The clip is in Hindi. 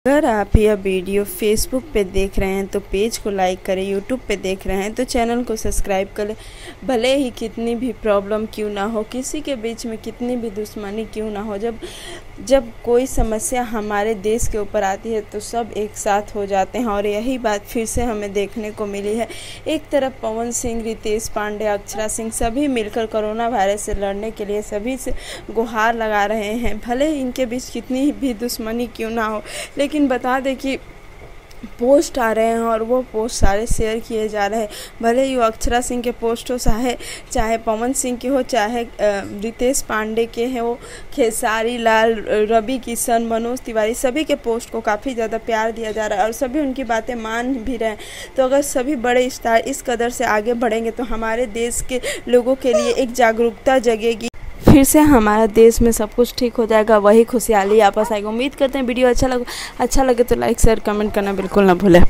अगर आप यह वीडियो फेसबुक पे देख रहे हैं तो पेज को लाइक करें, यूट्यूब पे देख रहे हैं तो चैनल को सब्सक्राइब करें। भले ही कितनी भी प्रॉब्लम क्यों ना हो, किसी के बीच में कितनी भी दुश्मनी क्यों ना हो, जब कोई समस्या हमारे देश के ऊपर आती है तो सब एक साथ हो जाते हैं। और यही बात फिर से हमें देखने को मिली है। एक तरफ पवन सिंह, रितेश पांडे, अक्षरा सिंह सभी मिलकर कोरोना वायरस से लड़ने के लिए सभी से गुहार लगा रहे हैं। भले ही इनके बीच कितनी भी दुश्मनी क्यों ना हो, लेकिन बता दें कि पोस्ट आ रहे हैं और वो पोस्ट सारे शेयर किए जा रहे हैं। भले ही वो अक्षरा सिंह के पोस्ट हो, चाहे पवन सिंह के हो, चाहे रितेश पांडे के हैं, वो खेसारी लाल, रवि किशन, मनोज तिवारी, सभी के पोस्ट को काफ़ी ज़्यादा प्यार दिया जा रहा है और सभी उनकी बातें मान भी रहे हैं। तो अगर सभी बड़े स्टार इस कदर से आगे बढ़ेंगे तो हमारे देश के लोगों के लिए एक जागरूकता जगेगी, फिर से हमारा देश में सब कुछ ठीक हो जाएगा, वही खुशहाली वापस आएगी। उम्मीद करते हैं वीडियो अच्छा लगे तो लाइक शेयर कमेंट करना बिल्कुल ना भूलें।